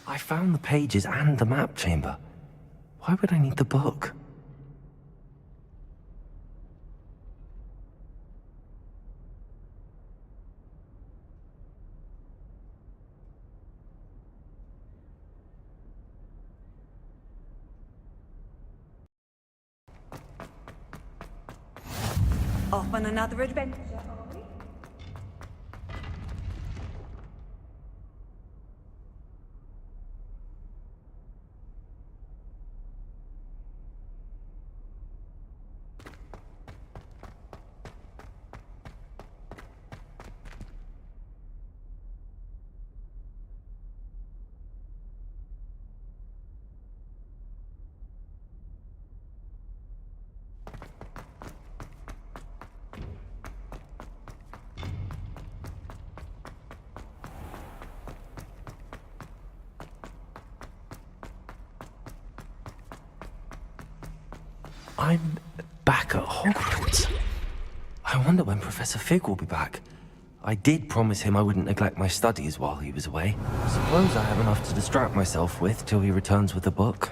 I found the pages and the map chamber. Why would I need the book? Off on another adventure. I'm back at Hogwarts. I wonder when Professor Fig will be back. I did promise him I wouldn't neglect my studies while he was away. Suppose I have enough to distract myself with till he returns with the book.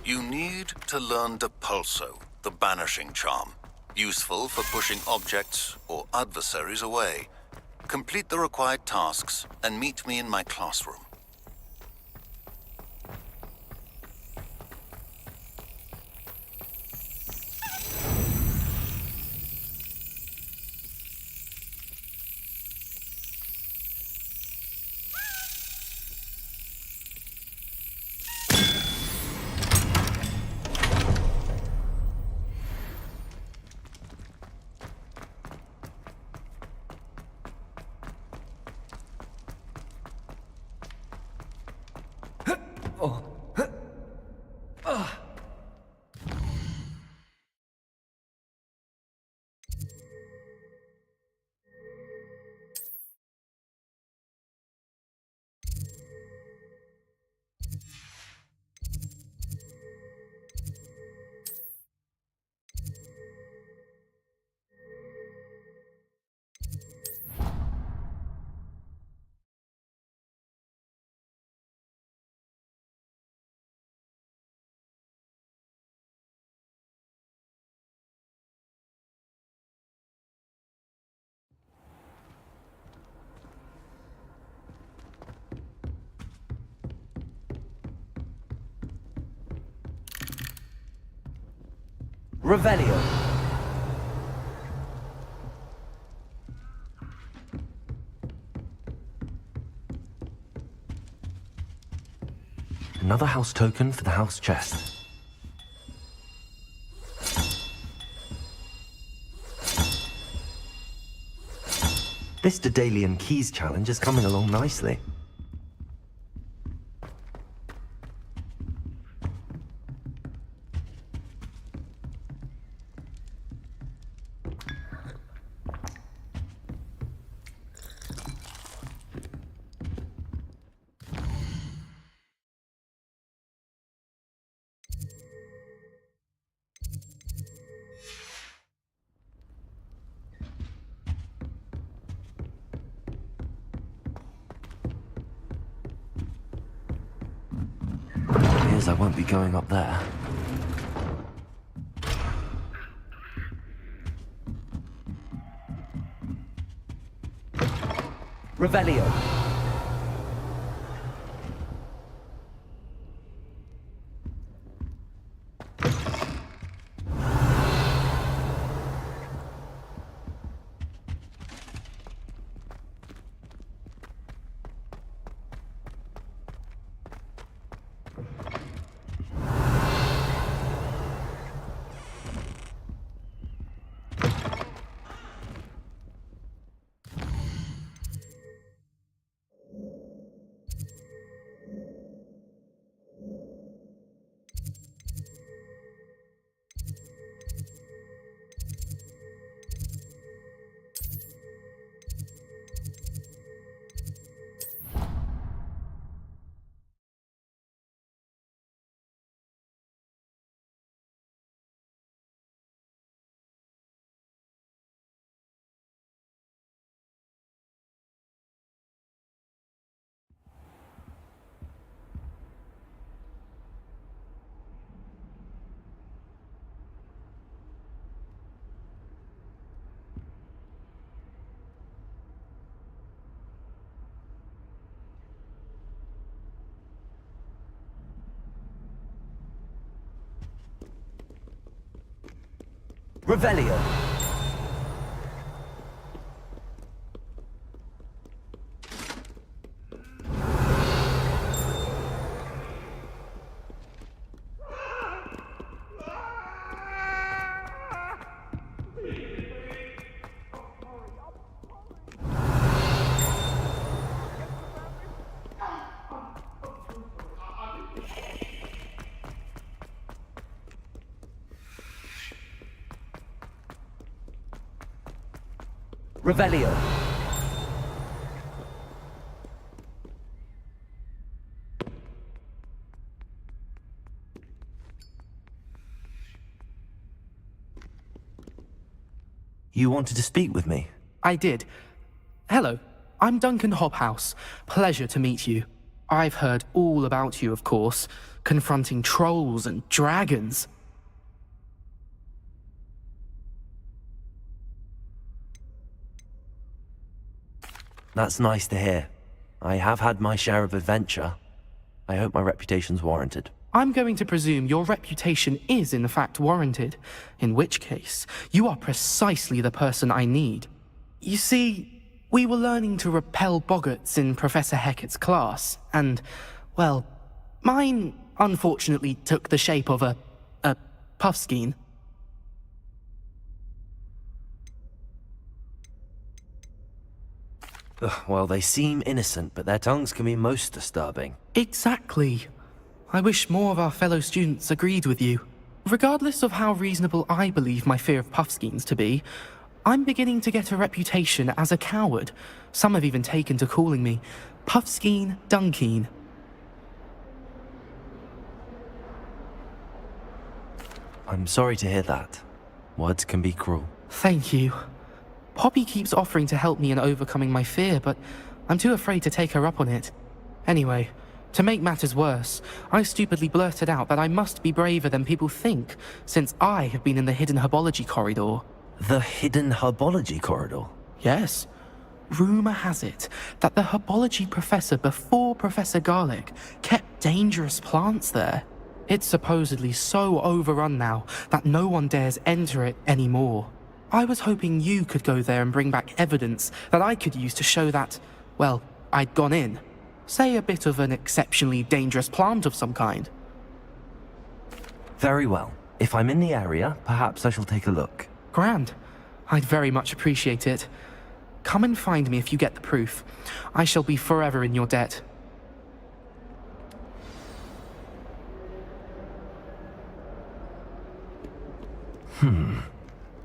You need to learn Depulso, the banishing charm, useful for pushing objects or adversaries away. Complete the required tasks and meet me in my classroom. Revelio. Another house token for the house chest. This Daedalian Keys challenge is coming along nicely. I won't be going up there. Revelio. Revelio. Revelio. You wanted to speak with me? I did. Hello, I'm Duncan Hobhouse. Pleasure to meet you. I've heard all about you, of course, confronting trolls and dragons. That's nice to hear. I have had my share of adventure. I hope my reputation's warranted. I'm going to presume your reputation is in fact warranted, in which case, you are precisely the person I need. You see, we were learning to repel boggarts in Professor Hecat's class, and, well, mine unfortunately took the shape of a puffskein. Well, they seem innocent, but their tongues can be most disturbing. Exactly. I wish more of our fellow students agreed with you. Regardless of how reasonable I believe my fear of puffskeins to be, I'm beginning to get a reputation as a coward. Some have even taken to calling me Puffskeen Dunkeen. I'm sorry to hear that. Words can be cruel. Thank you. Poppy keeps offering to help me in overcoming my fear, but I'm too afraid to take her up on it. Anyway, to make matters worse, I stupidly blurted out that I must be braver than people think, since I have been in the hidden herbology corridor. The hidden herbology corridor? Yes. Rumor has it that the herbology professor before Professor Garlic kept dangerous plants there. It's supposedly so overrun now that no one dares enter it anymore. I was hoping you could go there and bring back evidence that I could use to show that, well, I'd gone in. Say a bit of an exceptionally dangerous plant of some kind. Very well. If I'm in the area, perhaps I shall take a look. Grand. I'd very much appreciate it. Come and find me if you get the proof. I shall be forever in your debt.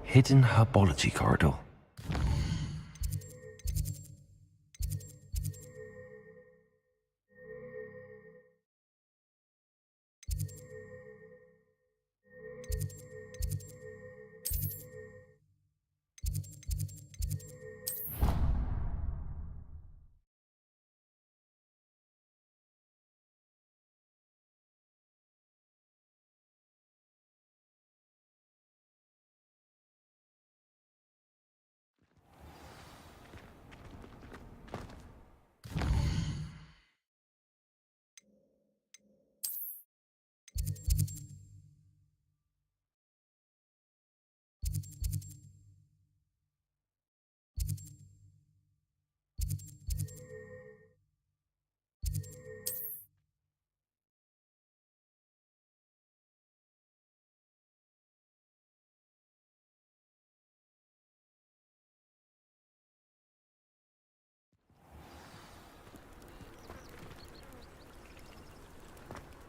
Hidden herbology corridor.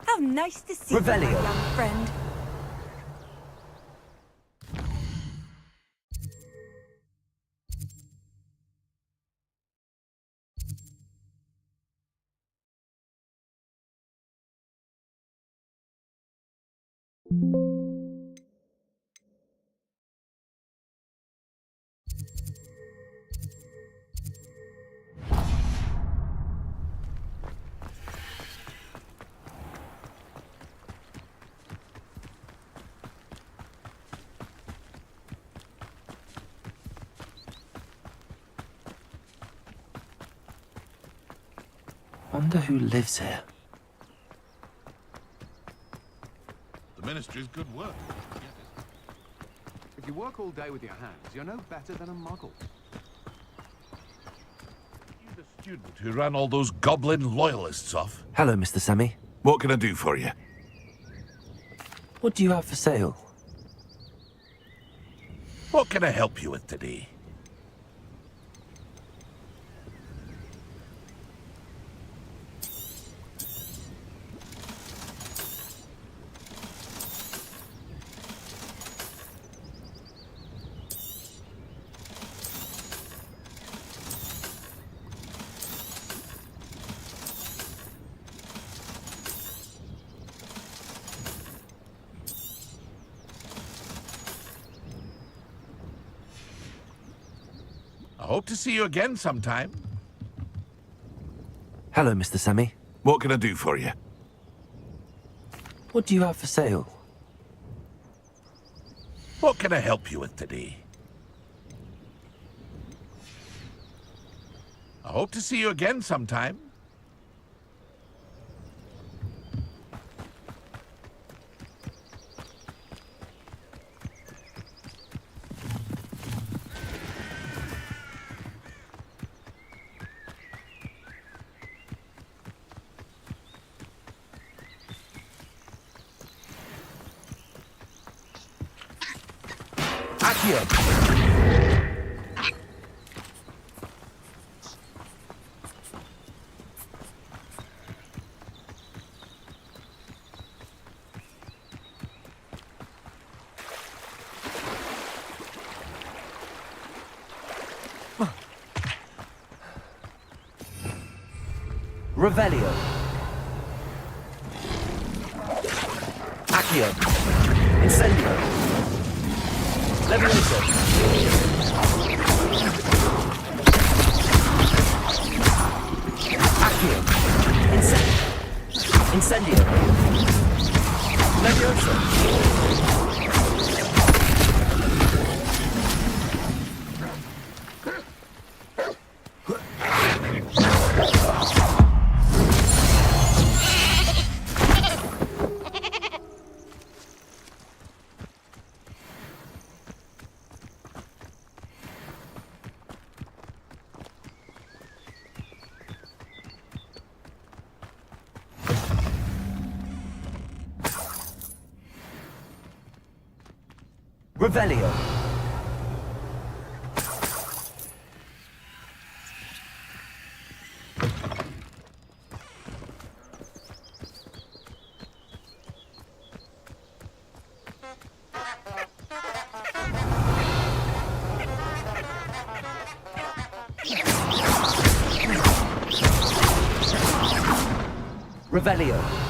How nice to see you, my Revelio. young friend. Wonder who lives here. The Ministry's good work. If you work all day with your hands, you're no better than a muggle. You the student who ran all those goblin loyalists off? Hello, Mr. Sammy. What can I do for you? What do you have for sale? What can I help you with today? I hope to see you again sometime. Hello, Mr. Sammy. What can I do for you? What do you have for sale? What can I help you with today? I hope to see you again sometime. Accio! Revelio. Accio. Incendio. Levioso. Accio. Incendio. Levioso. Revelio. Revelio.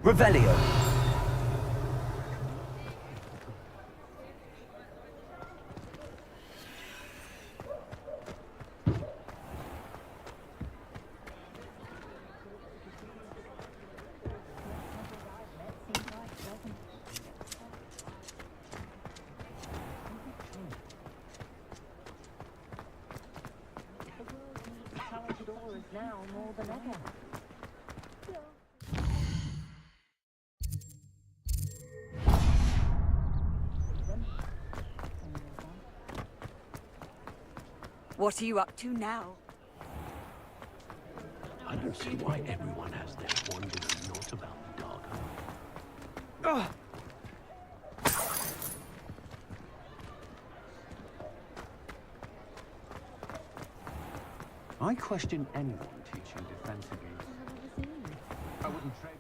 Revelio. What are you up to now? I don't see why everyone has their one little note about the dog. I question anyone teaching defense against. I wouldn't trade.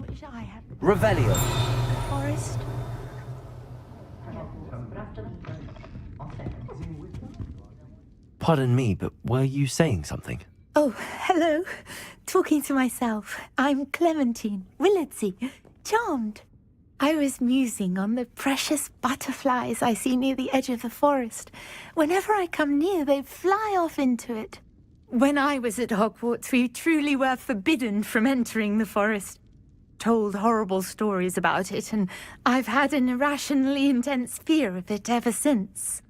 Wish I had Revelio. the forest. Pardon me, but were you saying something? Oh, hello. Talking to myself. I'm Clementine Willardsey. Charmed. I was musing on the precious butterflies I see near the edge of the forest. Whenever I come near, they fly off into it. When I was at Hogwarts, we truly were forbidden from entering the forest. Told horrible stories about it, and I've had an irrationally intense fear of it ever since.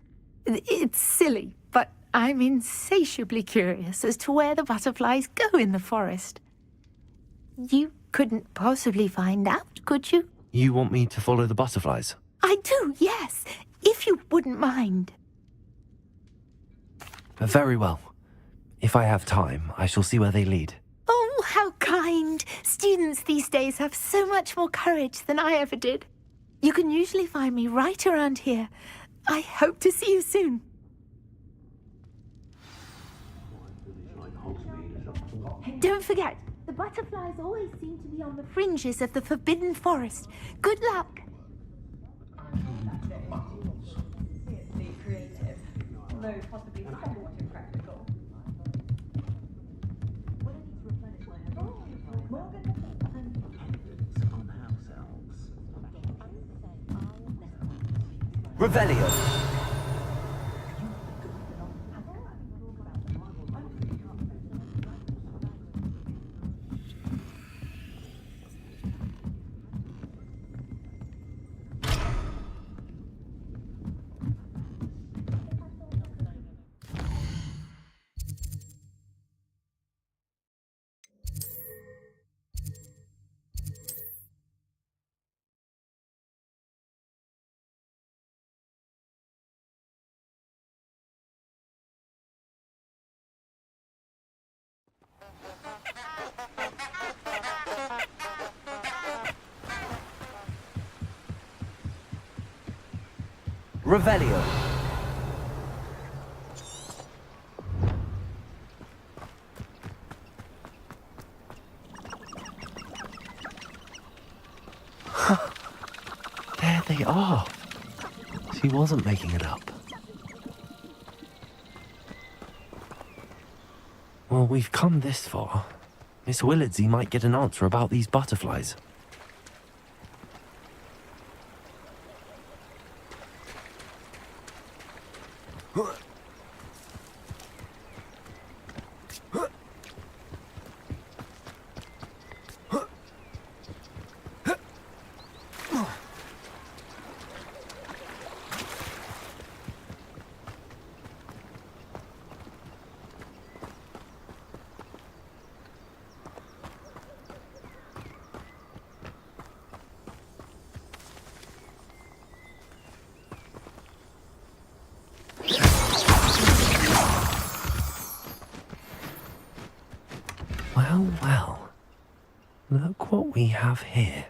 It's silly, but I'm insatiably curious as to where the butterflies go in the forest. You couldn't possibly find out, could you? You want me to follow the butterflies? I do, yes, if you wouldn't mind. Very well. If I have time, I shall see where they lead. Oh, how kind. Students these days have so much more courage than I ever did. You can usually find me right around here. I hope to see you soon. Don't forget, the butterflies always seem to be on the fringes of the Forbidden Forest. Good luck. Creative, though possibly somewhat impractical. Revelio. Revelio. There they are. She wasn't making it up. Well, we've come this far. Miss Willardsey might get an answer about these butterflies. Well, well. Look what we have here.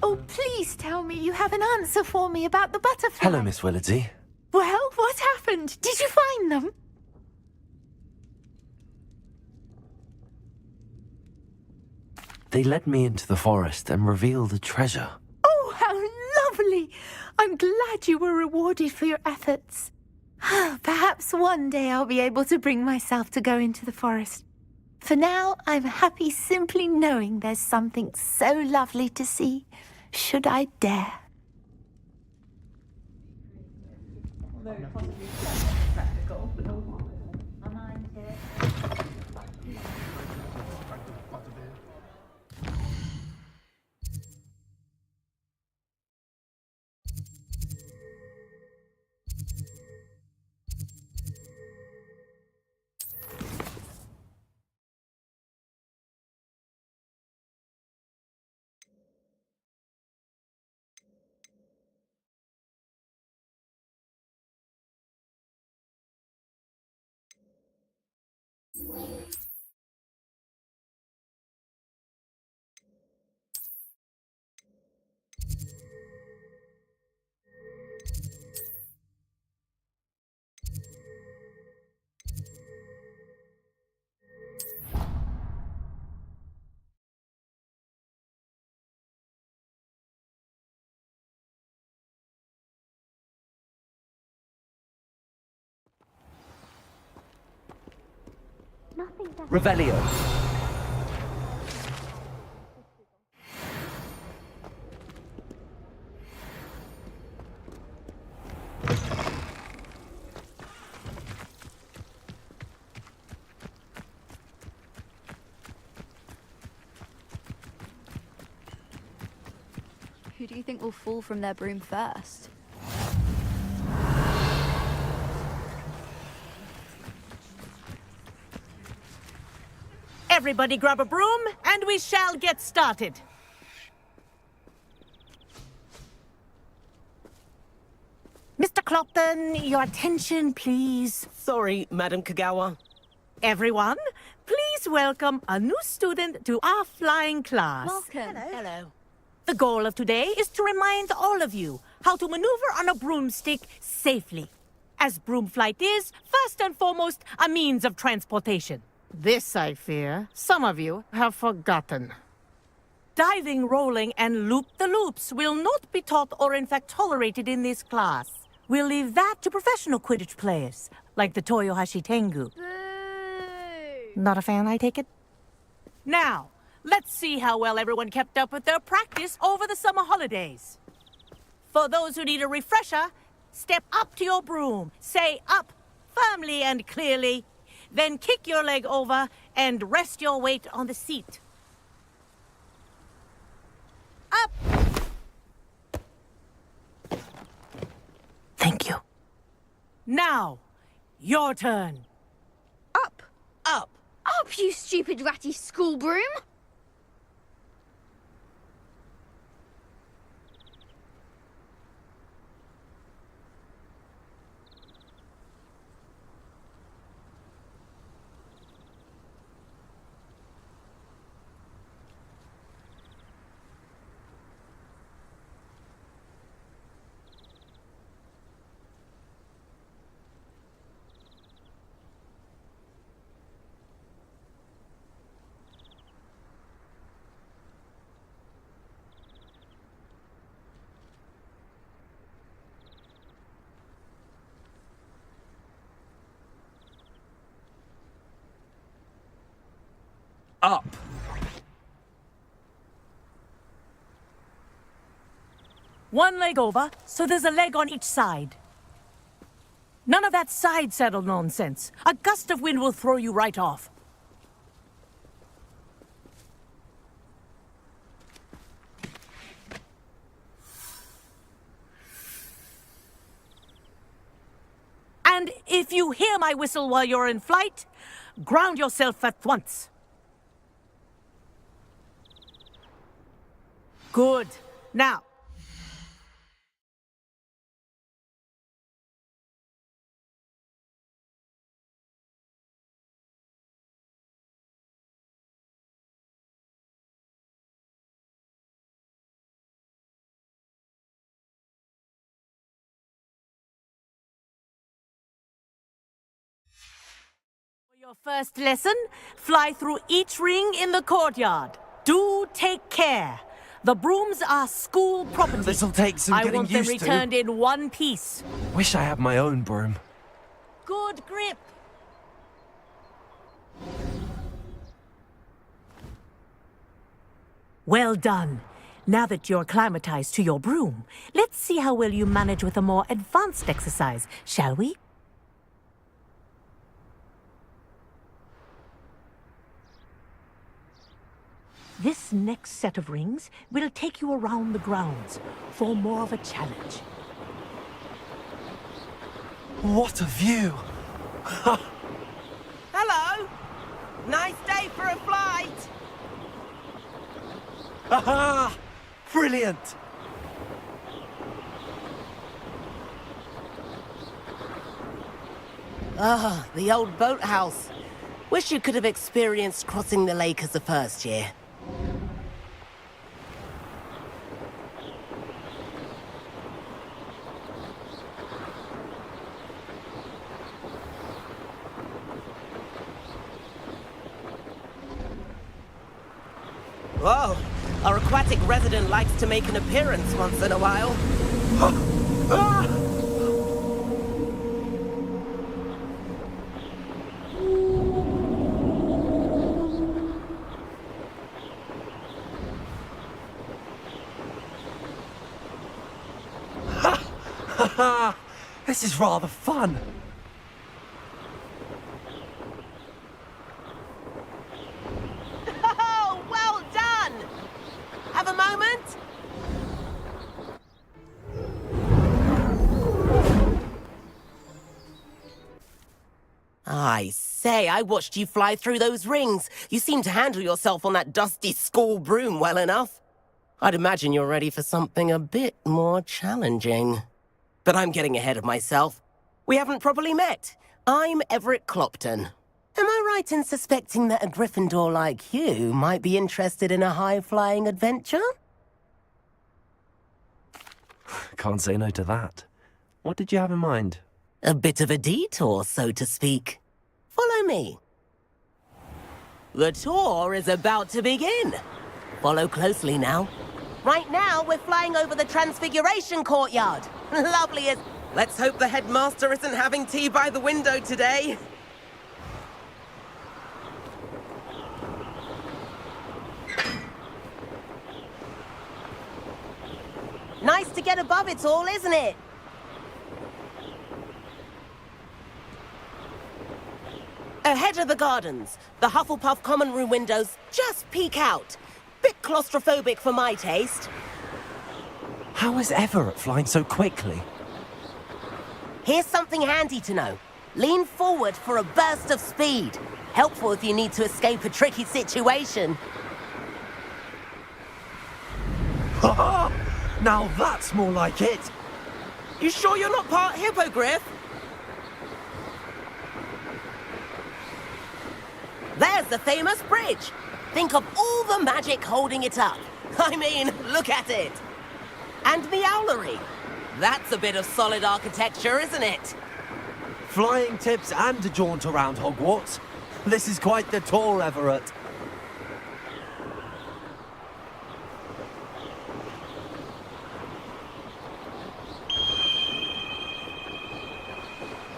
Oh, please tell me you have an answer for me about the butterfly. Hello, Miss Willardsey. Well, what happened? Did you find them? They led me into the forest and revealed a treasure. Oh, how lovely! I'm glad you were rewarded for your efforts. Perhaps one day I'll be able to bring myself to go into the forest. For now, I'm happy simply knowing there's something so lovely to see, should I dare. Although possibly practical. Revelio. Who do you think will fall from their broom first? Everybody grab a broom, and we shall get started. Mr. Clopton, your attention, please. Sorry, Madam Kagawa. Everyone, please welcome a new student to our flying class. Welcome. Hello. The goal of today is to remind all of you how to maneuver on a broomstick safely, as broom flight is, first and foremost, a means of transportation. This, I fear, some of you have forgotten. Diving, rolling, and loop-the-loops will not be taught or in fact tolerated in this class. We'll leave that to professional Quidditch players, like the Toyohashi Tengu. Boo! Not a fan, I take it? Now, let's see how well everyone kept up with their practice over the summer holidays. For those who need a refresher, step up to your broom, say up firmly and clearly, then kick your leg over and rest your weight on the seat. Up! Thank you. Now, your turn. Up! Up! Up, you stupid ratty school broom! Up. One leg over, so there's a leg on each side. None of that side saddle nonsense. A gust of wind will throw you right off. And if you hear my whistle while you're in flight, ground yourself at once. Good. Now, Your first lesson, fly through each ring in the courtyard. Do take care. The brooms are school property. This'll take some I getting want them used to. returned in one piece. Wish I had my own broom. Good grip. Well done. Now that you're acclimatized to your broom, let's see how well you manage with a more advanced exercise, shall we? This next set of rings will take you around the grounds for more of a challenge. What a view! Hello. Nice day for a flight. Aha! Brilliant! Ah, the old boathouse. Wish you could have experienced crossing the lake as a first year. Whoa, our aquatic resident likes to make an appearance once in a while. This is rather fun. Oh, well done! Have a moment? I say, I watched you fly through those rings. You seem to handle yourself on that dusty school broom well enough. I'd imagine you're ready for something a bit more challenging. But I'm getting ahead of myself. We haven't properly met. I'm Everett Clopton. Am I right in suspecting that a Gryffindor like you might be interested in a high-flying adventure? Can't say no to that. What did you have in mind? A bit of a detour, so to speak. Follow me. The tour is about to begin. Follow closely now. Right now, we're flying over the Transfiguration Courtyard. Lovely as... Let's hope the headmaster isn't having tea by the window today. Nice to get above it all, isn't it? Ahead of the gardens, the Hufflepuff common room windows just peek out. Bit claustrophobic for my taste. How is Everett flying so quickly? Here's something handy to know. Lean forward for a burst of speed. Helpful if you need to escape a tricky situation. Now that's more like it. You sure you're not part hippogriff? There's the famous bridge. Think of all the magic holding it up. I mean, look at it. And the owlery. That's a bit of solid architecture, isn't it? Flying tips and a jaunt around Hogwarts. This is quite the tour, Everett.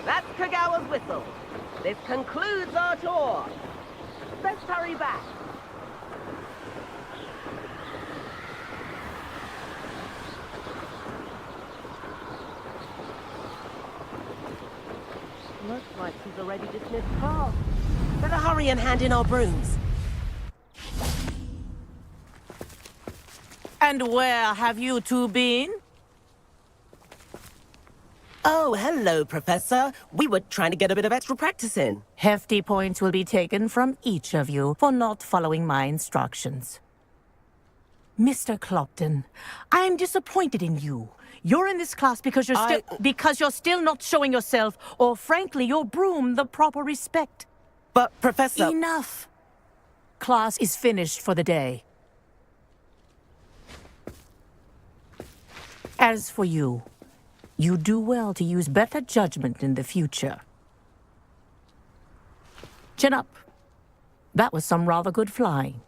That's Kagawa's whistle. This concludes our tour. Let's hurry back. Looks like he's already dismissed class. Better hurry and hand in our brooms. And where have you two been? Oh, hello, Professor. We were trying to get a bit of extra practice in. Hefty points will be taken from each of you for not following my instructions. Mr. Clopton, I'm disappointed in you. You're in this class because you're still not showing yourself, or frankly, your broom the proper respect. But, Professor... Enough. Class is finished for the day. As for you, you do well to use better judgment in the future. Chin up. That was some rather good flying.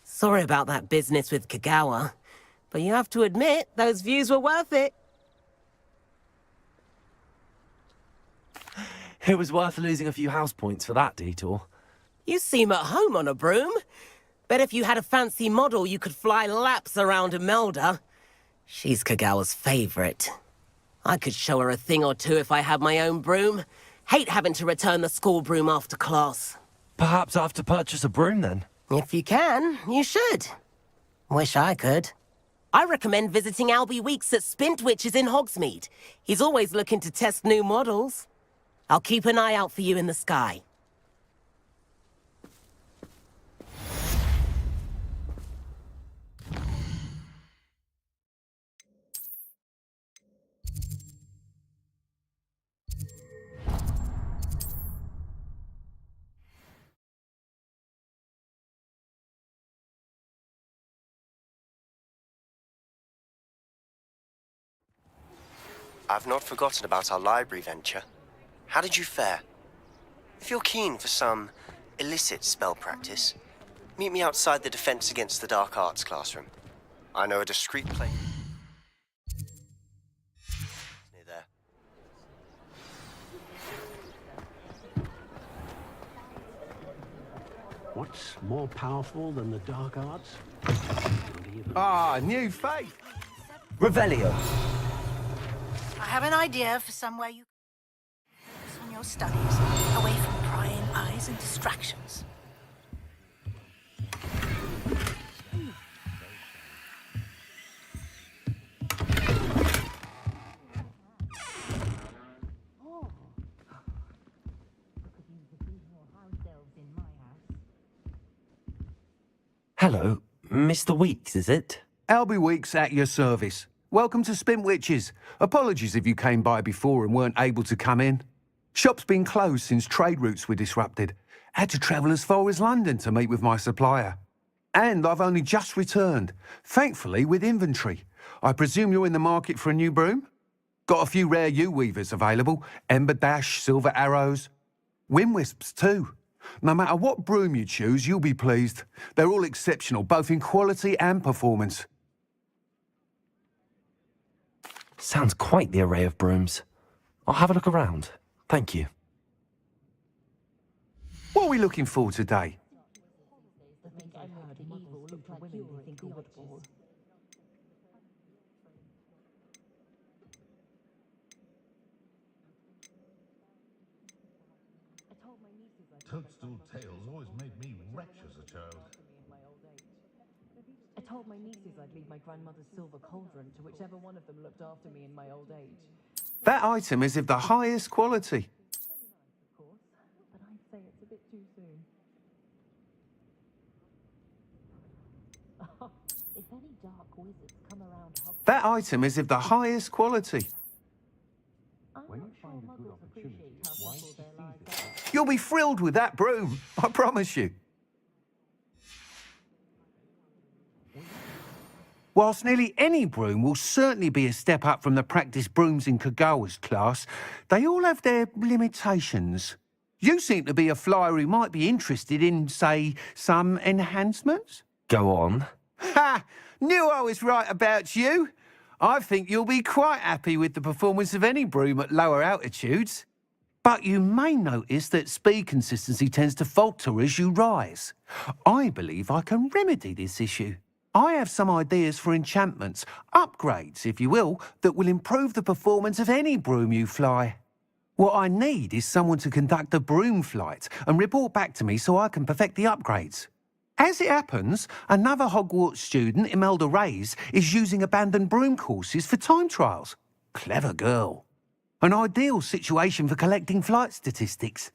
Sorry about that business with Kagawa, but you have to admit, those views were worth it. It was worth losing a few house points for that detour. You seem at home on a broom. Bet if you had a fancy model, you could fly laps around Imelda. She's Kagawa's favorite. I could show her a thing or two if I had my own broom. Hate having to return the school broom after class. Perhaps I have to purchase a broom then? If you can, you should. Wish I could. I recommend visiting Albie Weeks at Spintwitches in Hogsmeade. He's always looking to test new models. I'll keep an eye out for you in the sky. I've not forgotten about our library venture. How did you fare? If you're keen for some illicit spell practice, meet me outside the Defense Against the Dark Arts classroom. I know a discreet place near there. What's more powerful than the dark arts? Ah, new faith. Revelio. I have an idea for somewhere you can focus on your studies, away from prying eyes and distractions. Hello, Mr. Weeks, is it? Albie Weeks at your service. Welcome to Spintwitches. Apologies if you came by before and weren't able to come in. Shop's been closed since trade routes were disrupted. Had to travel as far as London to meet with my supplier. And I've only just returned, thankfully with inventory. I presume you're in the market for a new broom? Got a few rare U-weavers available, Ember Dash, Silver Arrows. Windwisps too. No matter what broom you choose, you'll be pleased. They're all exceptional, both in quality and performance. Sounds quite the array of brooms. I'll have a look around. Thank you. What are we looking for today? Toadstool tales always made me wretch as a child. I told my nieces I'd leave my grandmother's silver cauldron to whichever one of them looked after me in my old age. That item is of the highest quality. Of course, but I'd say it's a bit too soon. If any dark wizards come around Hogwarts... That item is of the highest quality. When you find a good opportunity, why seize it? You'll be thrilled with that broom, I promise you. Whilst nearly any broom will certainly be a step up from the practice brooms in Kagawa's class, they all have their limitations. You seem to be a flyer who might be interested in, say, some enhancements? Go on. Ha! Knew I was right about you. I think you'll be quite happy with the performance of any broom at lower altitudes. But you may notice that speed consistency tends to falter as you rise. I believe I can remedy this issue. I have some ideas for enchantments, upgrades, if you will, that will improve the performance of any broom you fly. What I need is someone to conduct a broom flight and report back to me so I can perfect the upgrades. As it happens, another Hogwarts student, Imelda Reyes, is using abandoned broom courses for time trials. Clever girl. An ideal situation for collecting flight statistics.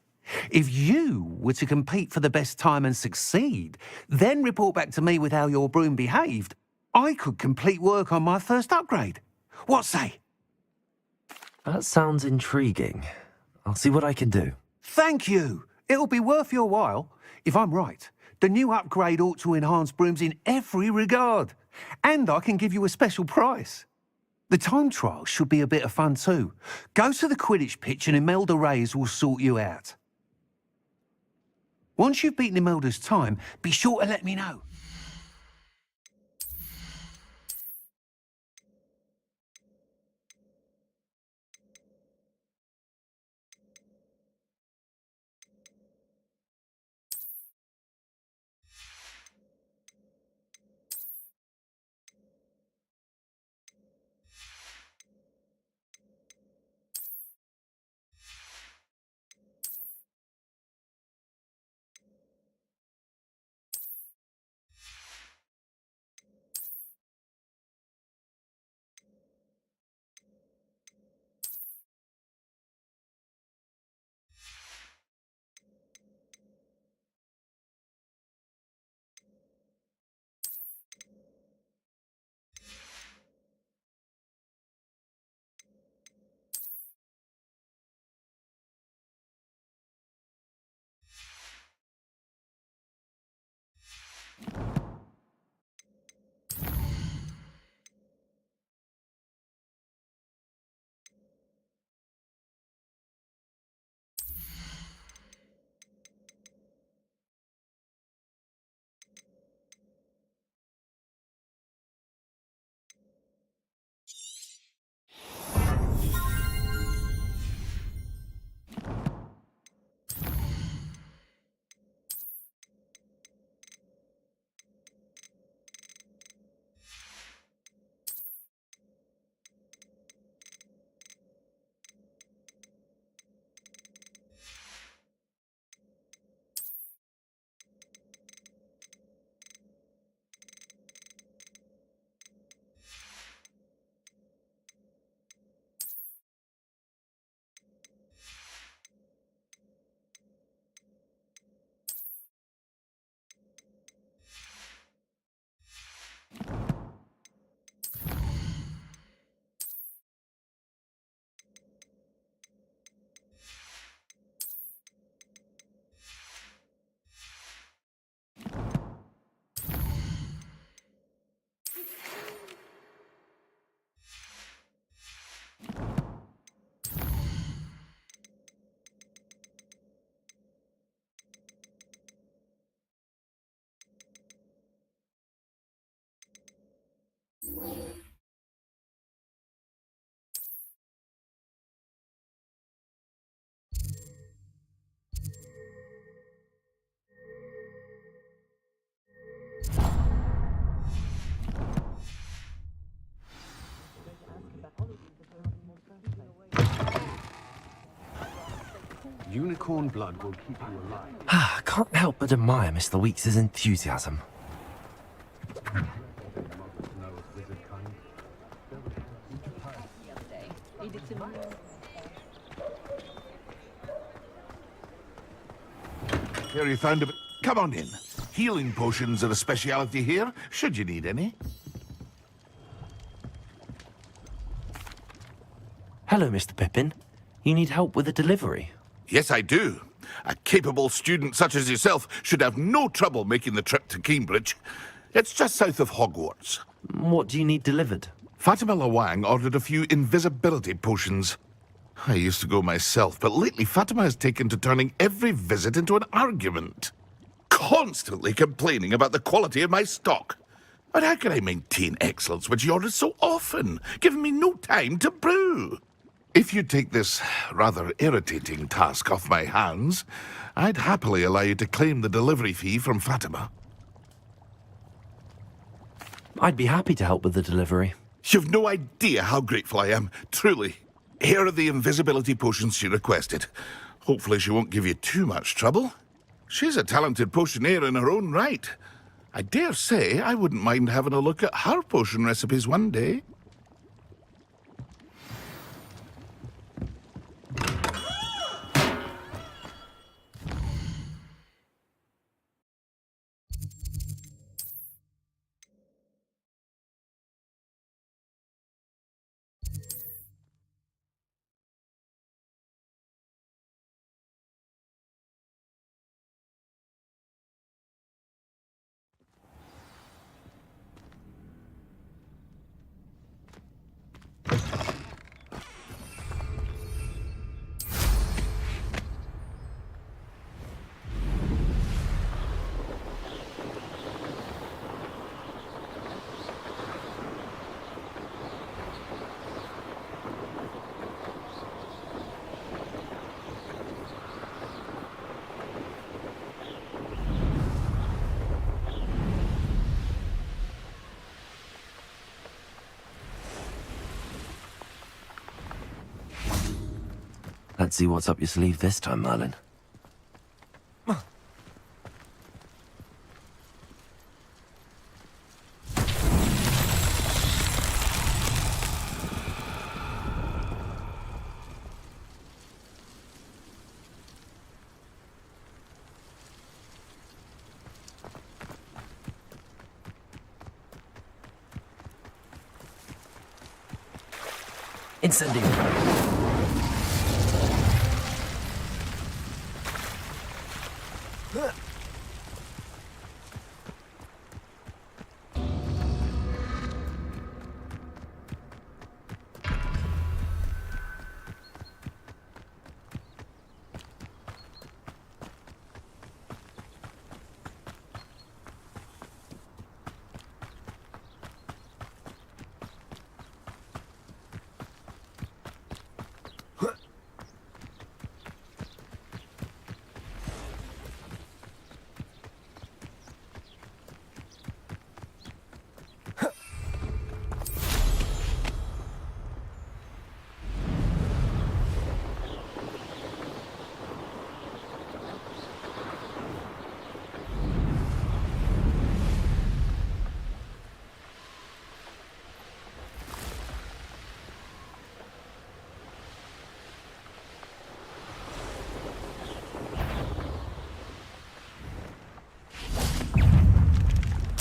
If you were to compete for the best time and succeed, then report back to me with how your broom behaved, I could complete work on my first upgrade. What say? That sounds intriguing. I'll see what I can do. Thank you. It'll be worth your while. If I'm right, the new upgrade ought to enhance brooms in every regard. And I can give you a special price. The time trial should be a bit of fun too. Go to the Quidditch pitch and Imelda Reyes will sort you out. Once you've beaten Imelda's time, be sure to let me know. Unicorn blood will keep you alive. I can't help but admire Mr. Weeks' enthusiasm. Here you found a bit. Come on in. Healing potions are a speciality here, should you need any. Hello, Mr. Pippin. You need help with a delivery? Yes, I do. A capable student such as yourself should have no trouble making the trip to Cambridge. It's just south of Hogwarts. What do you need delivered? Fatima Lawang ordered a few invisibility potions. I used to go myself, but lately Fatima has taken to turning every visit into an argument. Constantly complaining about the quality of my stock. But how can I maintain excellence when she orders so often, giving me no time to brew? If you take this rather irritating task off my hands, I'd happily allow you to claim the delivery fee from Fatima. I'd be happy to help with the delivery. You've no idea how grateful I am, truly. Here are the invisibility potions she requested. Hopefully she won't give you too much trouble. She's a talented potioneer in her own right. I dare say I wouldn't mind having a look at her potion recipes one day. Let's see what's up your sleeve this time, Merlin. Incendio.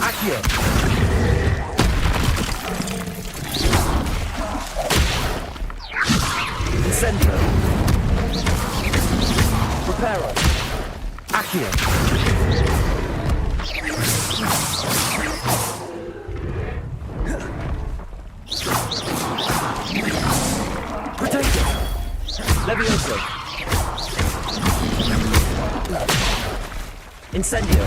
Accio. Incendio. Preparo. Accio. Potato. Levioso. Incendio.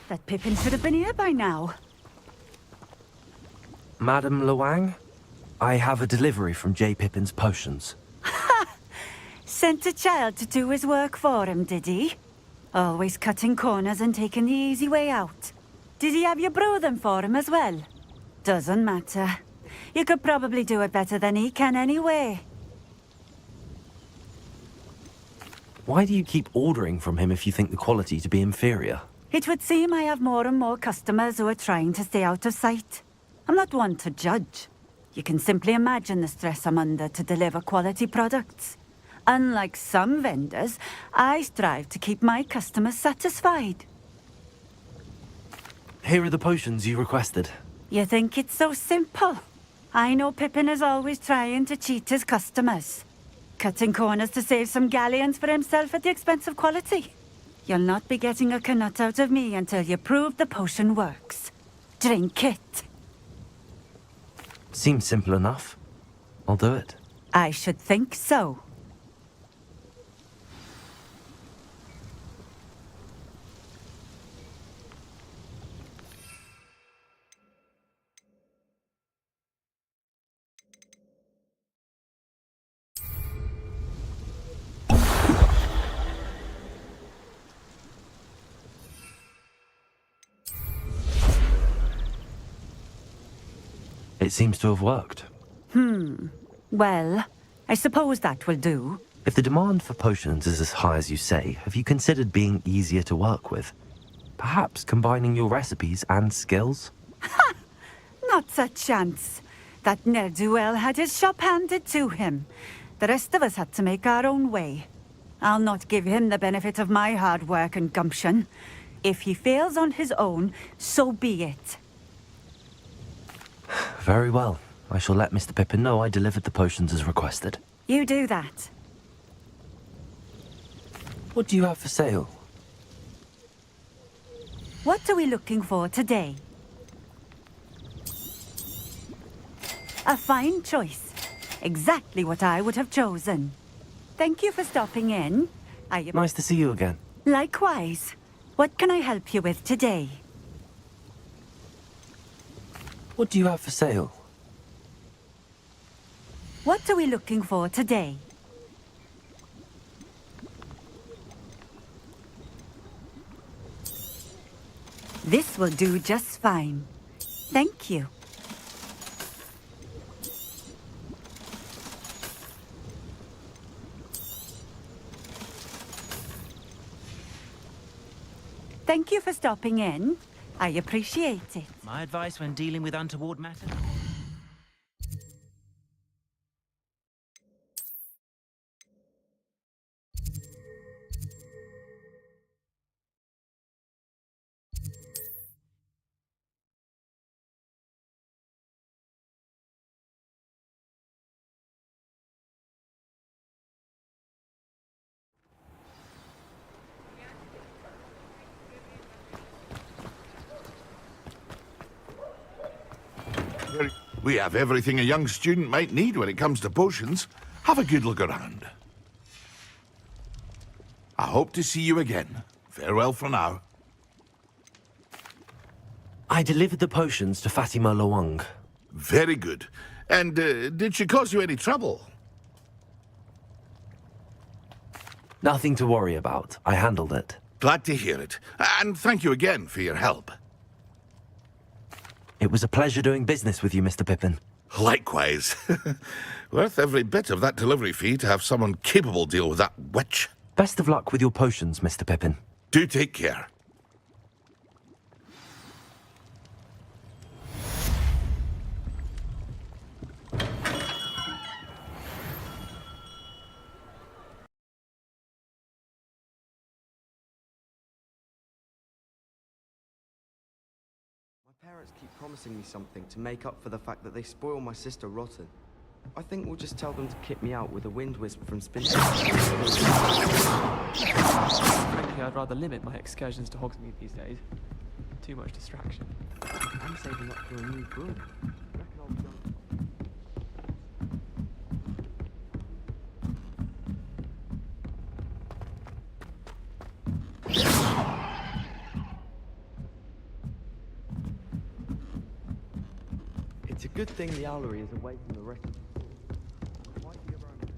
That Pippin should have been here by now. Madam Luang, I have a delivery from J. Pippin's Potions. Sent a child to do his work for him, did he? Always cutting corners and taking the easy way out. Did he have you brew them for him as well? Doesn't matter. You could probably do it better than he can anyway. Why do you keep ordering from him if you think the quality to be inferior? It would seem I have more and more customers who are trying to stay out of sight. I'm not one to judge. You can simply imagine the stress I'm under to deliver quality products. Unlike some vendors, I strive to keep my customers satisfied. Here are the potions you requested. You think it's so simple? I know Pippin is always trying to cheat his customers. Cutting corners to save some galleons for himself at the expense of quality. You'll not be getting a canut out of me until you prove the potion works. Drink it. Seems simple enough. I'll do it. I should think so. It seems to have worked. Well, I suppose that will do. If the demand for potions is as high as you say, have you considered being easier to work with? Perhaps combining your recipes and skills? Not a chance. That ne'er-do-well had his shop handed to him. The rest of us had to make our own way. I'll not give him the benefit of my hard work and gumption. If he fails on his own, so be it. Very well. I shall let Mr. Pippin know I delivered the potions as requested. You do that. What do you have for sale? What are we looking for today? A fine choice. Exactly what I would have chosen. Thank you for stopping in. Nice to see you again. Likewise. What can I help you with today? What do you have for sale? What are we looking for today? This will do just fine. Thank you. Thank you for stopping in. I appreciate it. My advice when dealing with untoward matters? We have everything a young student might need when it comes to potions. Have a good look around. I hope to see you again. Farewell for now. I delivered the potions to Fatima Lawang. Very good. And did she cause you any trouble? Nothing to worry about. I handled it. Glad to hear it. And thank you again for your help. It was a pleasure doing business with you, Mr. Pippin. Likewise. Worth every bit of that delivery fee to have someone capable deal with that witch. Best of luck with your potions, Mr. Pippin. Do take care. My parents keep promising me something to make up for the fact that they spoil my sister rotten. I think we'll just tell them to kick me out with a wind wisp from Spinner. Frankly, I'd rather limit my excursions to Hogsmeade these days. Too much distraction. I'm saving up for a new broom. Reckon I'll be done. It's a good thing the owlery is away from the rest of the school. Might be around.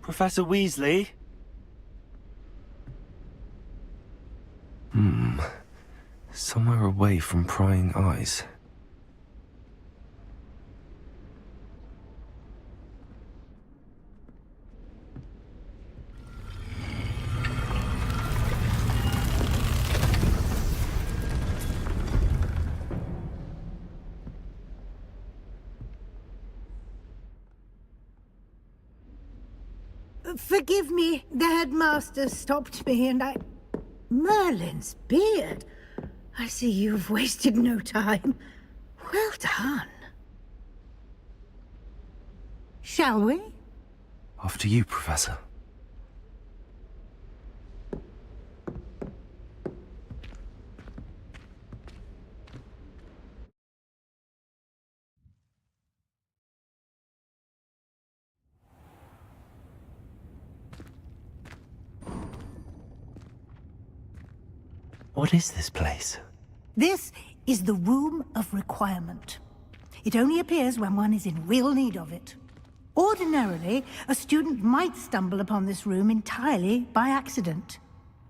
Professor Weasley? Somewhere away from prying eyes. Forgive me, the headmaster stopped me and I... Merlin's beard. I see you've wasted no time. Well done. Shall we? After you, Professor. What is this place? This is the Room of Requirement. It only appears when one is in real need of it. Ordinarily, a student might stumble upon this room entirely by accident.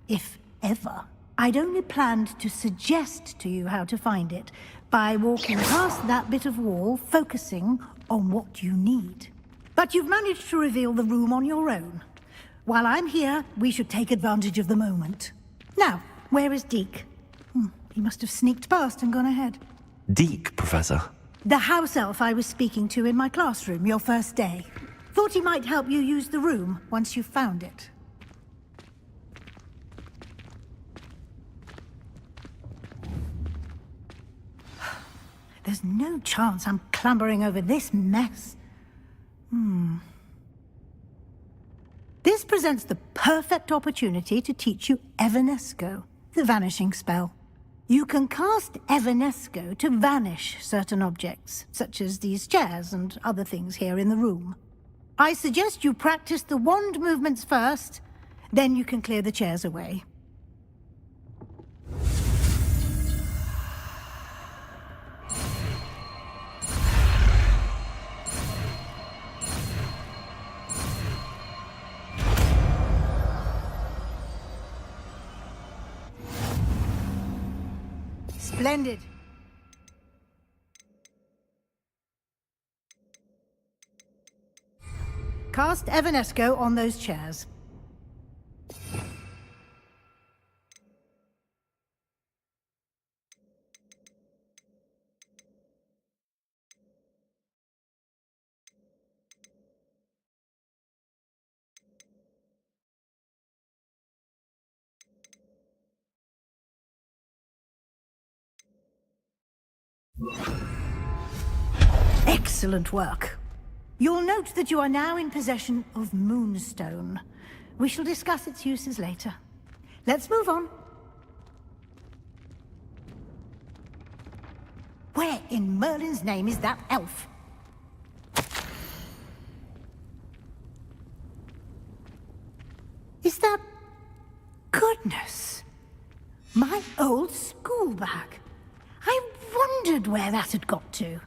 If ever. I'd only planned to suggest to you how to find it by walking past that bit of wall, focusing on what you need. But you've managed to reveal the room on your own. While I'm here, we should take advantage of the moment. Now, where is Deke? He must have sneaked past and gone ahead. Deke, Professor. The house elf I was speaking to in my classroom your first day. Thought he might help you use the room once you found it. There's no chance I'm clambering over this mess. This presents the perfect opportunity to teach you Evanesco, the vanishing spell. You can cast Evanesco to vanish certain objects, such as these chairs and other things here in the room. I suggest you practice the wand movements first, then you can clear the chairs away. Splendid. Cast Evanesco on those chairs. Excellent work. You'll note that you are now in possession of Moonstone. We shall discuss its uses later. Let's move on. Where in Merlin's name is that elf? Is that... Goodness! My old school bag. I wondered where that had got to.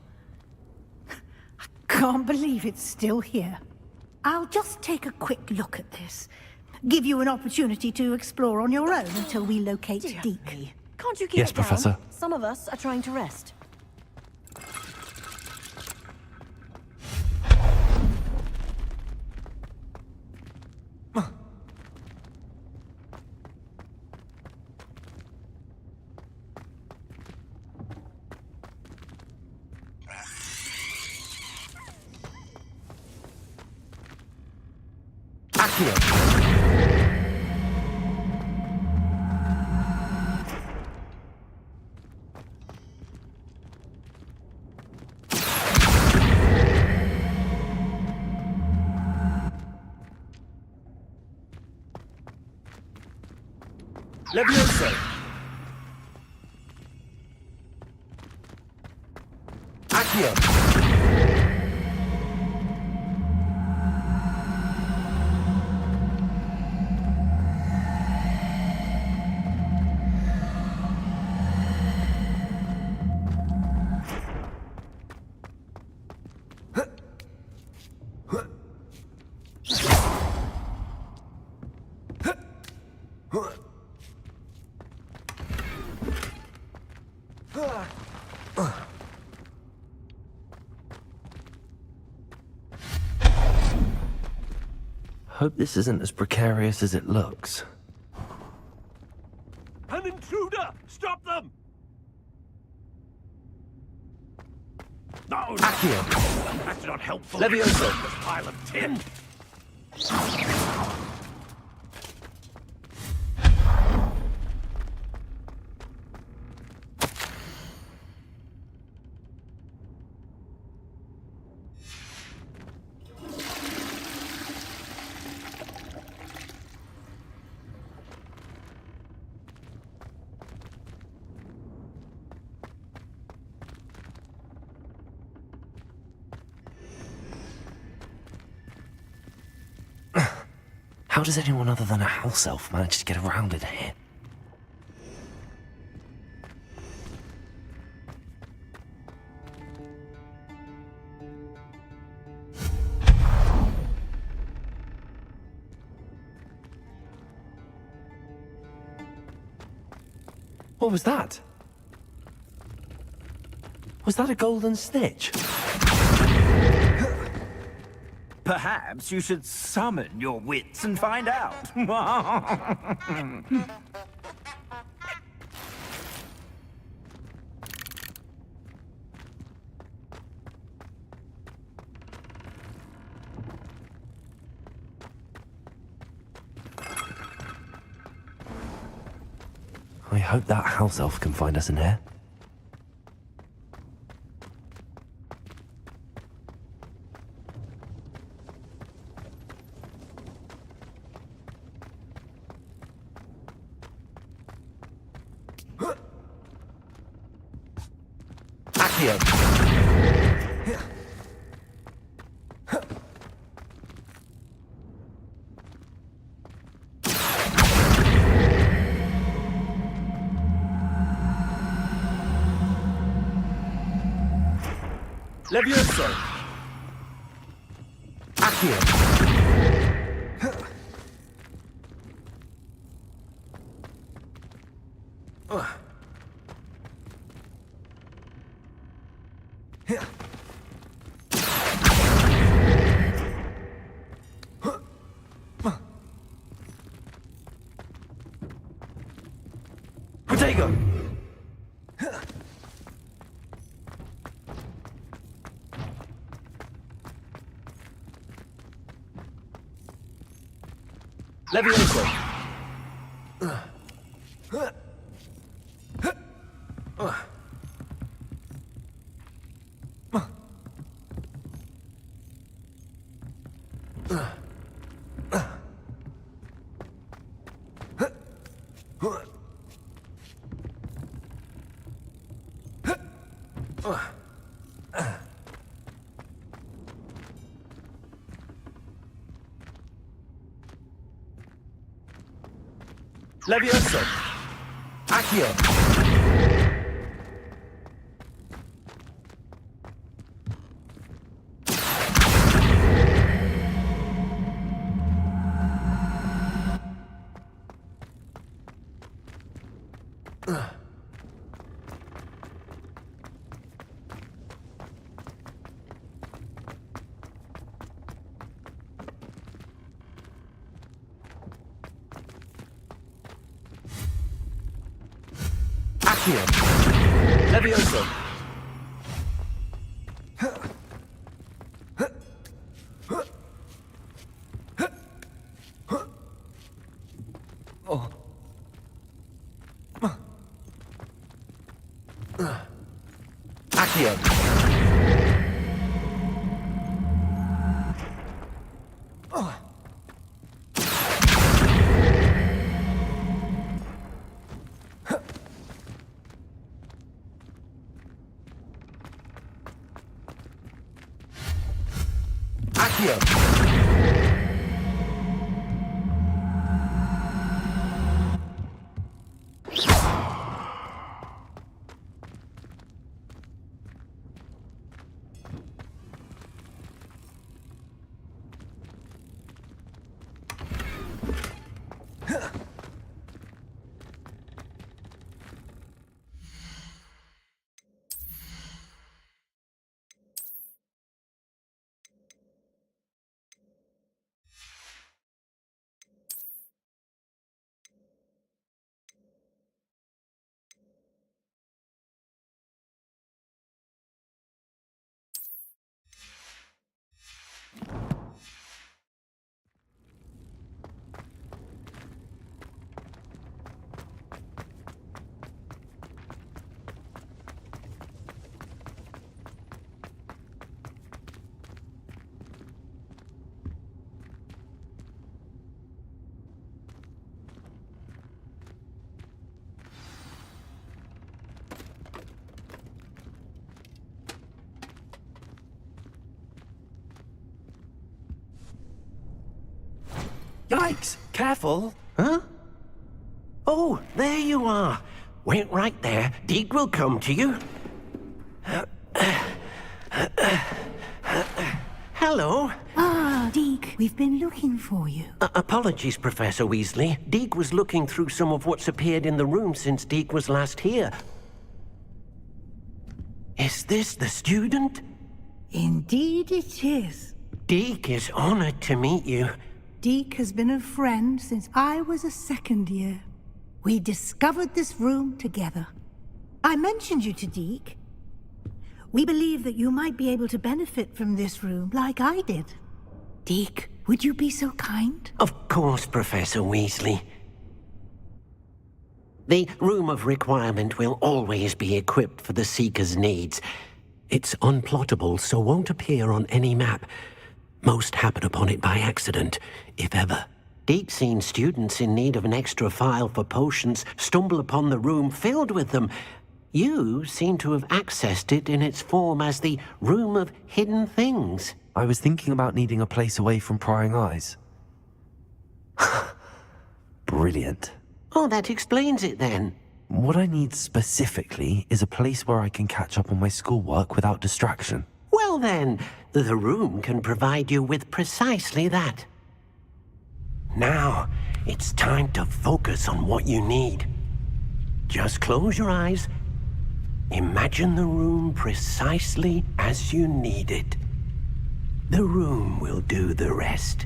Can't believe it's still here. I'll just take a quick look at this. Give you an opportunity to explore on your own until we locate Deke. Can't you keep Yes, it down? Professor. Some of us are trying to rest. Levioso! Accio! Hope this isn't as precarious as it looks. An intruder! Stop them! No! Accio! That's not helpful. Levioso! This pile of tin! How does anyone other than a house elf manage to get around in here? What was that? Was that a golden snitch? Perhaps you should summon your wits and find out. I hope that house elf can find us in here. Accio! Levioso! Accio! Protego! Levioso! Levioso! Accio! Accio! Levioso! Oh. Accio! Accio! Yikes! Careful! Huh? Oh, there you are. Wait right there. Deek will come to you. Hello. Ah, Deek. We've been looking for you. Apologies, Professor Weasley. Deek was looking through some of what's appeared in the room since Deek was last here. Is this the student? Indeed it is. Deek is honored to meet you. Deek has been a friend since I was a second year. We discovered this room together. I mentioned you to Deek. We believe that you might be able to benefit from this room like I did. Deek, would you be so kind? Of course, Professor Weasley. The Room of Requirement will always be equipped for the Seeker's needs. It's unplottable, so won't appear on any map. Most happen upon it by accident, if ever. Deek's seen students in need of an extra file for potions stumble upon the room filled with them. You seem to have accessed it in its form as the Room of Hidden Things. I was thinking about needing a place away from prying eyes. Brilliant. Oh, that explains it then. What I need specifically is a place where I can catch up on my schoolwork without distraction. Well then, the room can provide you with precisely that. Now, it's time to focus on what you need. Just close your eyes. Imagine the room precisely as you need it. The room will do the rest.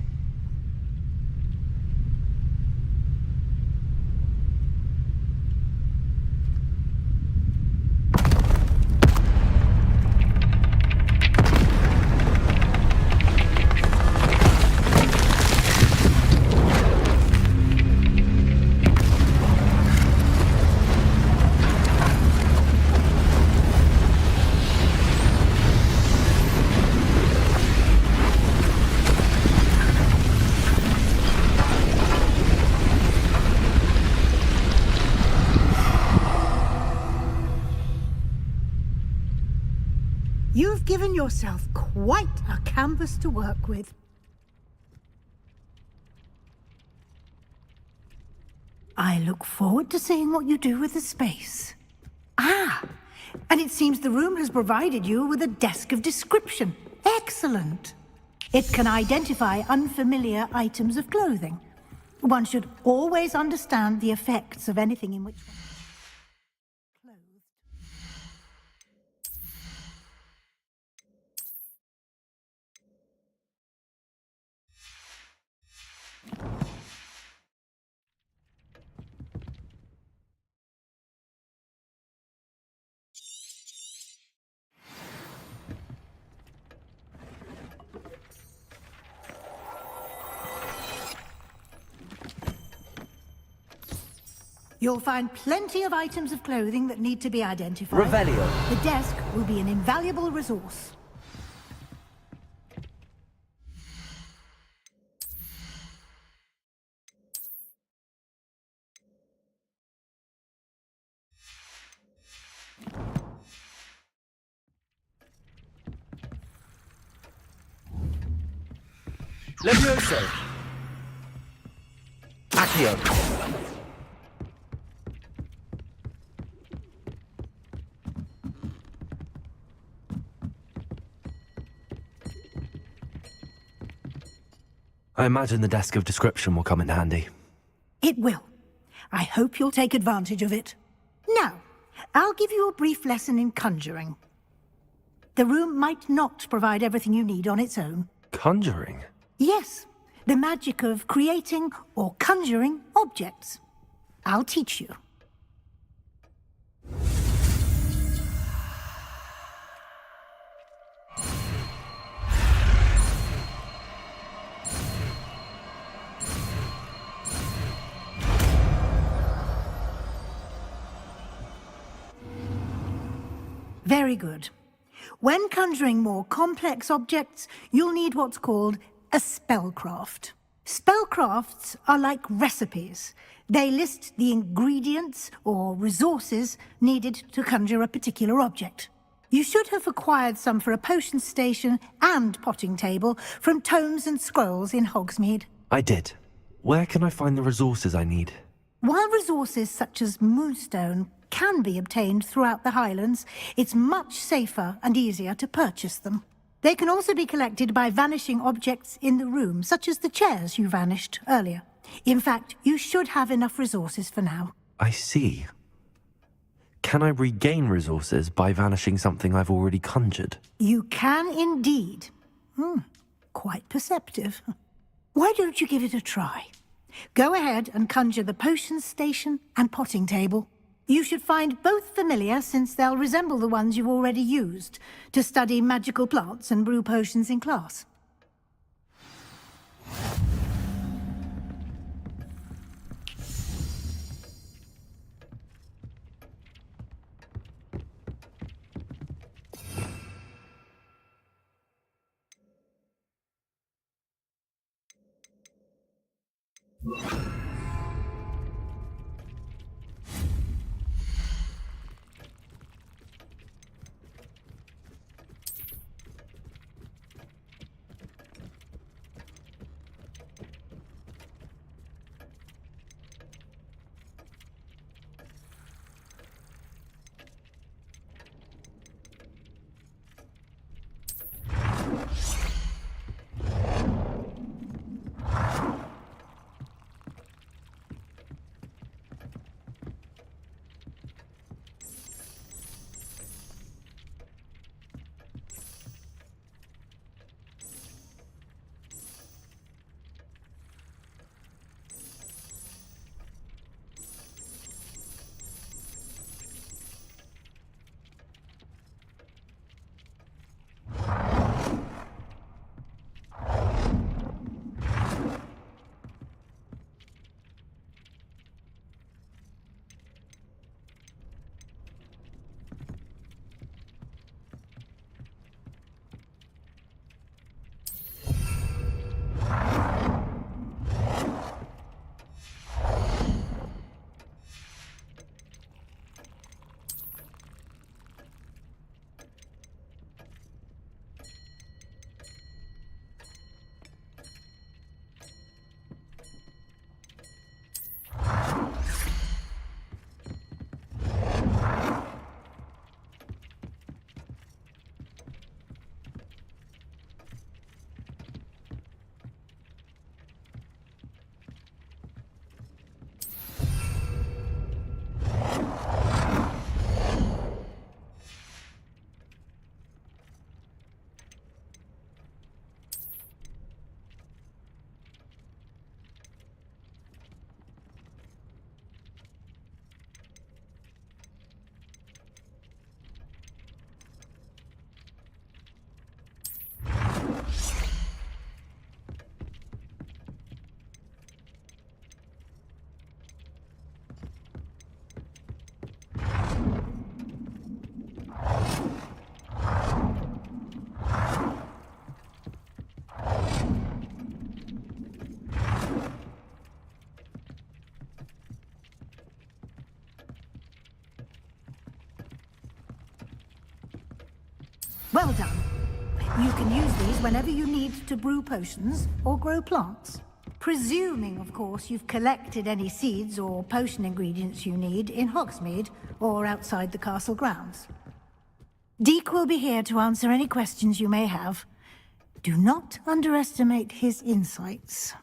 You've given yourself quite a canvas to work with. I look forward to seeing what you do with the space. Ah, and it seems the room has provided you with a desk of description. Excellent. It can identify unfamiliar items of clothing. One should always understand the effects of anything in which one is You'll find plenty of items of clothing that need to be identified. Revelio. The desk will be an invaluable resource. Levioso. Accio. I imagine the desk of description will come in handy. It will. I hope you'll take advantage of it. Now, I'll give you a brief lesson in conjuring. The room might not provide everything you need on its own. Conjuring? Yes, the magic of creating or conjuring objects. I'll teach you. Very good. When conjuring more complex objects, you'll need what's called a spellcraft. Spellcrafts are like recipes. They list the ingredients or resources needed to conjure a particular object. You should have acquired some for a potion station and potting table from tomes and scrolls in Hogsmeade. I did. Where can I find the resources I need? While resources such as moonstone can be obtained throughout the Highlands, it's much safer and easier to purchase them. They can also be collected by vanishing objects in the room, such as the chairs you vanished earlier. In fact, you should have enough resources for now. I see. Can I regain resources by vanishing something I've already conjured? You can indeed. Quite perceptive. Why don't you give it a try? Go ahead and conjure the potions station and potting table. You should find both familiar, since they'll resemble the ones you've already used to study magical plants and brew potions in class. Well done. You can use these whenever you need to brew potions or grow plants. Presuming, of course, you've collected any seeds or potion ingredients you need in Hogsmeade or outside the castle grounds. Deek will be here to answer any questions you may have. Do not underestimate his insights.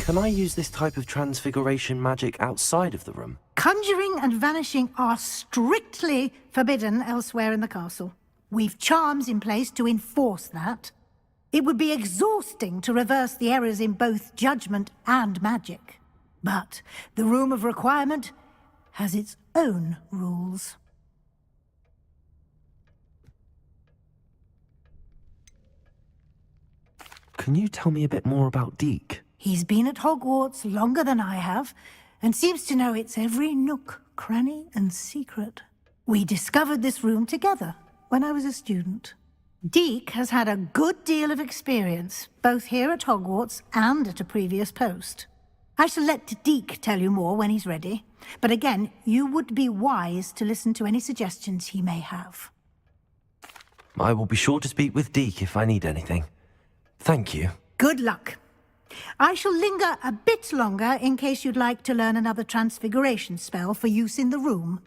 Can I use this type of transfiguration magic outside of the room? Conjuring and vanishing are strictly forbidden elsewhere in the castle. We've charms in place to enforce that. It would be exhausting to reverse the errors in both judgment and magic. But the Room of Requirement has its own rules. Can you tell me a bit more about Deek? He's been at Hogwarts longer than I have, and seems to know its every nook, cranny, and secret. We discovered this room together when I was a student. Deek has had a good deal of experience, both here at Hogwarts and at a previous post. I shall let Deek tell you more when he's ready, but again, you would be wise to listen to any suggestions he may have. I will be sure to speak with Deek if I need anything. Thank you. Good luck. I shall linger a bit longer in case you'd like to learn another transfiguration spell for use in the room.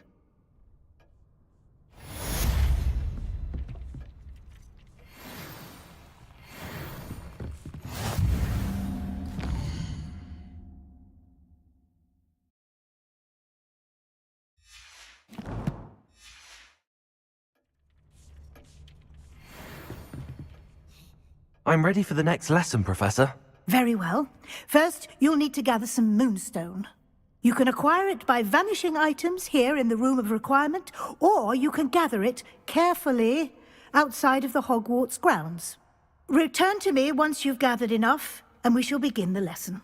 I'm ready for the next lesson, Professor. Very well. First, you'll need to gather some moonstone. You can acquire it by vanishing items here in the Room of Requirement, or you can gather it carefully outside of the Hogwarts grounds. Return to me once you've gathered enough, and we shall begin the lesson.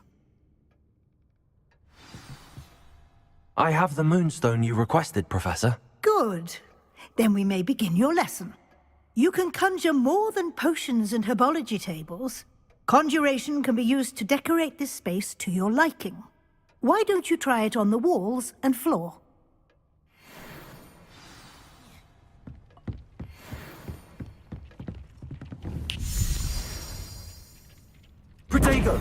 I have the moonstone you requested, Professor. Good. Then we may begin your lesson. You can conjure more than potions and herbology tables. Conjuration can be used to decorate this space to your liking. Why don't you try it on the walls and floor? Protego!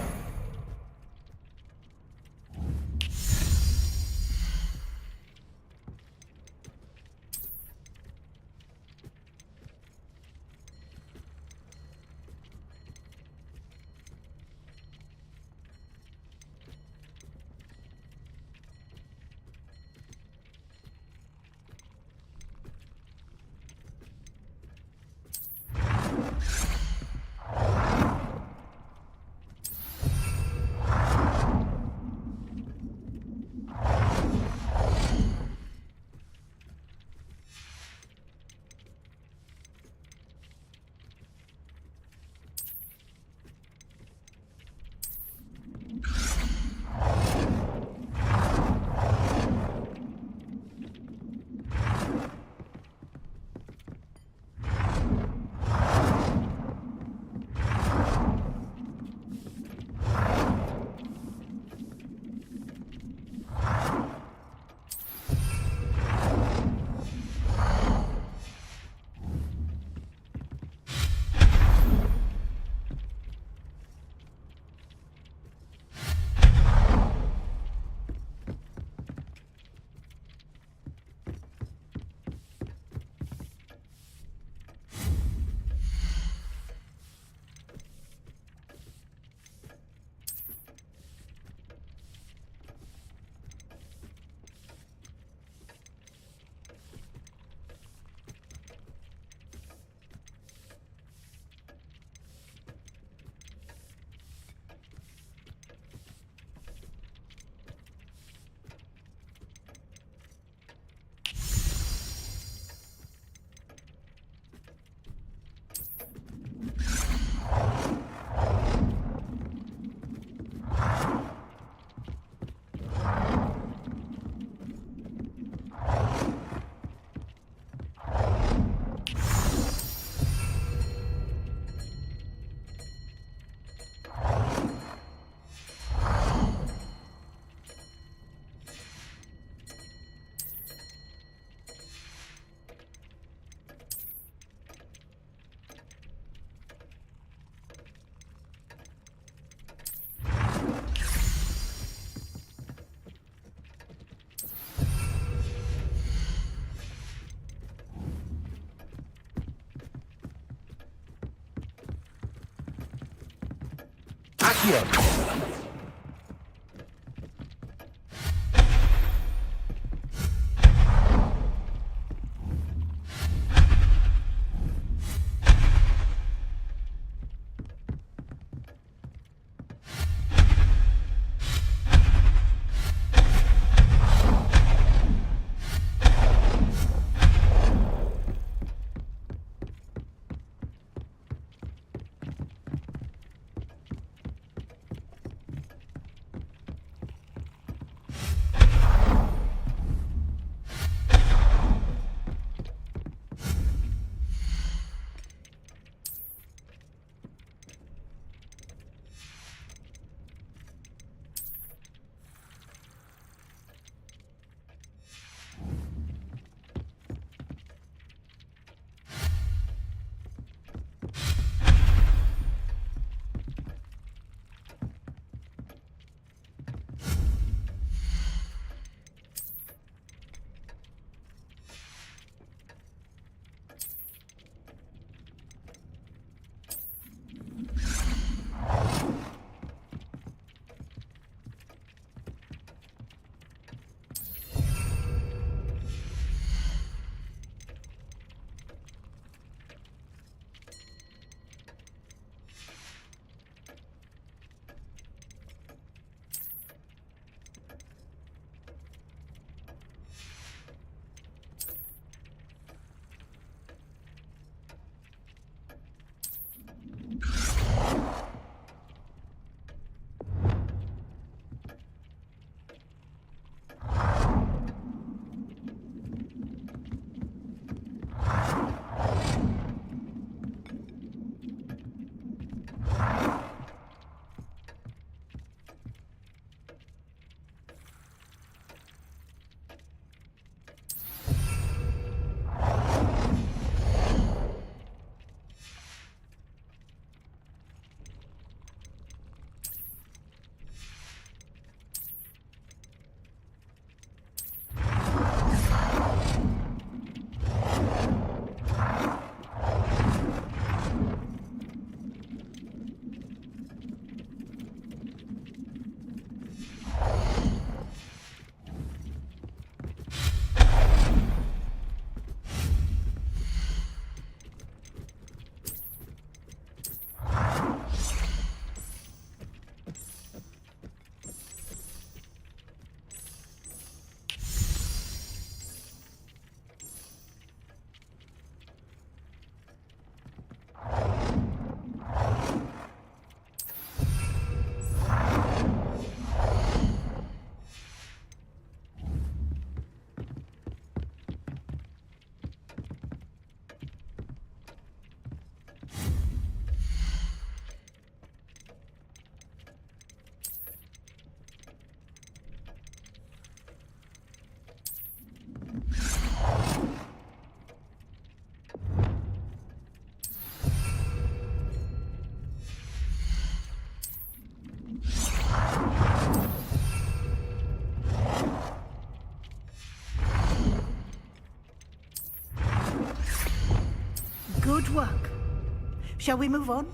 Accio! Shall we move on?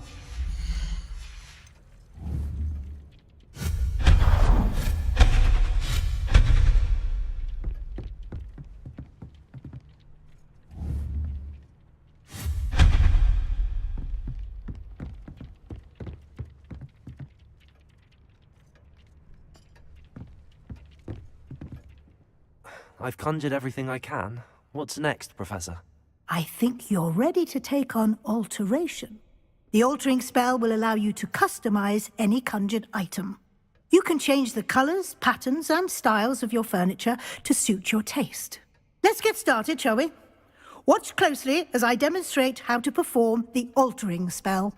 I've conjured everything I can. What's next, Professor? I think you're ready to take on alteration. The altering spell will allow you to customize any conjured item. You can change the colors, patterns, and styles of your furniture to suit your taste. Let's get started, shall we? Watch closely as I demonstrate how to perform the altering spell.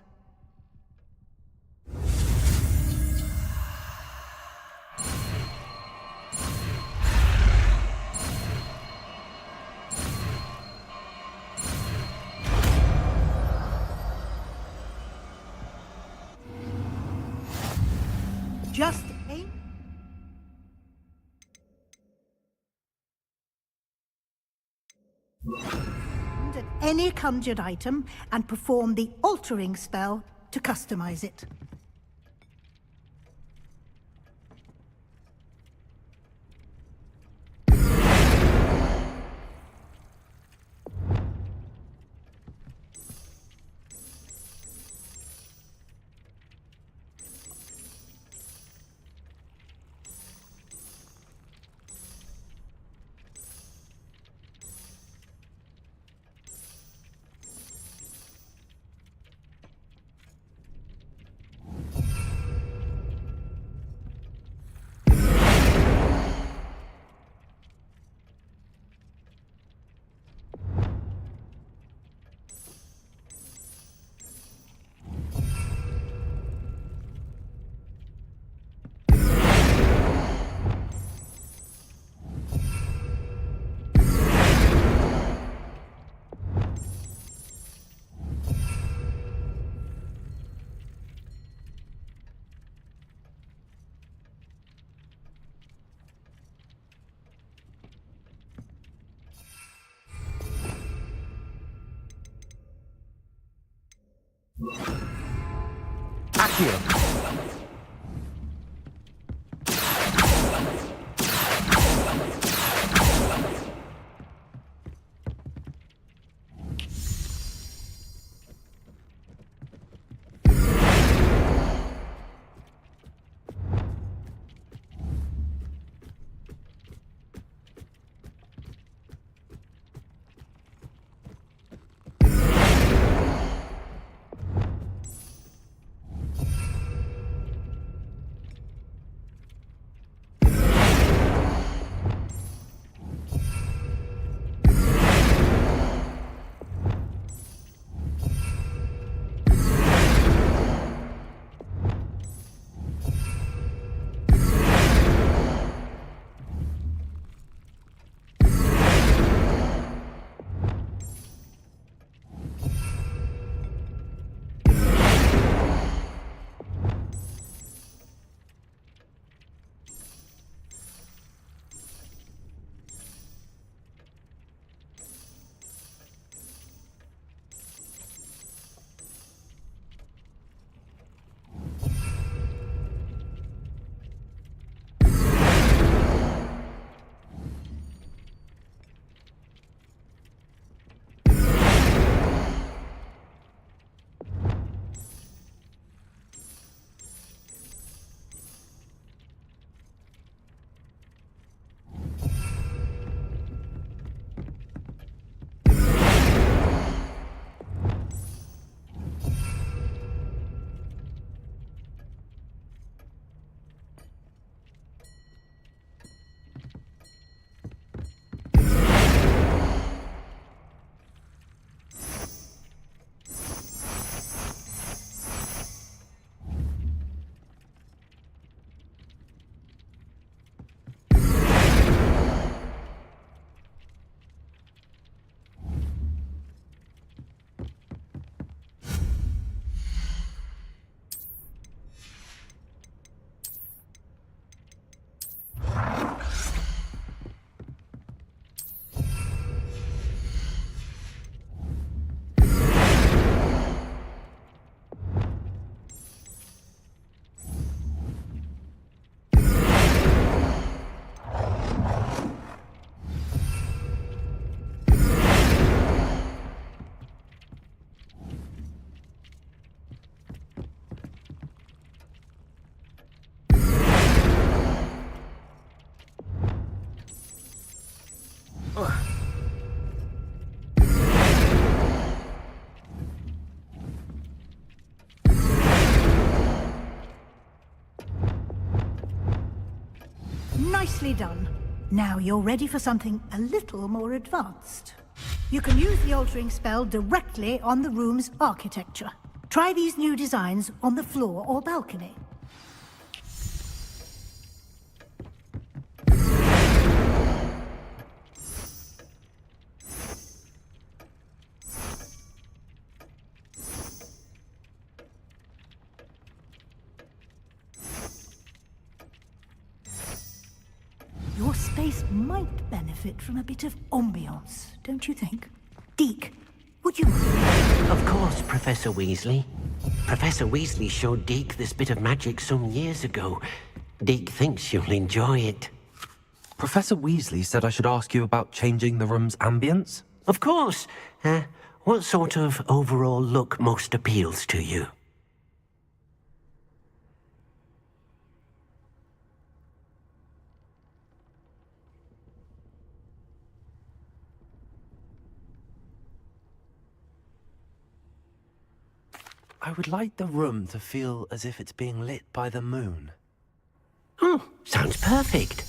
Just aim. At any conjured item and perform the altering spell to customize it. Accio! Nicely done. Now you're ready for something a little more advanced. You can use the altering spell directly on the room's architecture. Try these new designs on the floor or balcony. Your space might benefit from a bit of ambiance, don't you think? Deke, would you mind? Of course, Professor Weasley. Professor Weasley showed Deke this bit of magic some years ago. Deke thinks you'll enjoy it. Professor Weasley said I should ask you about changing the room's ambience? Of course. What sort of overall look most appeals to you? I would like the room to feel as if it's being lit by the moon. Oh, sounds perfect.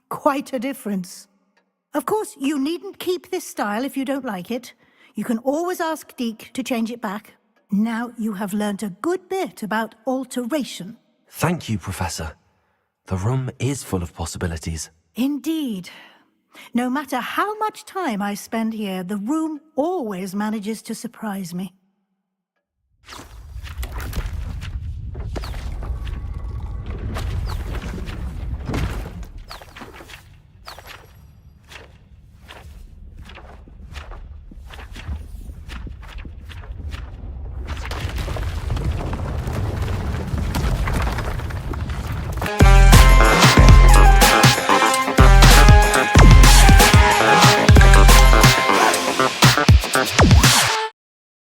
Quite a difference. Of course, you needn't keep this style if you don't like it. You can always ask Deke to change it back. Now you have learnt a good bit about alteration. Thank you, Professor. The room is full of possibilities. Indeed. No matter how much time I spend here, the room always manages to surprise me.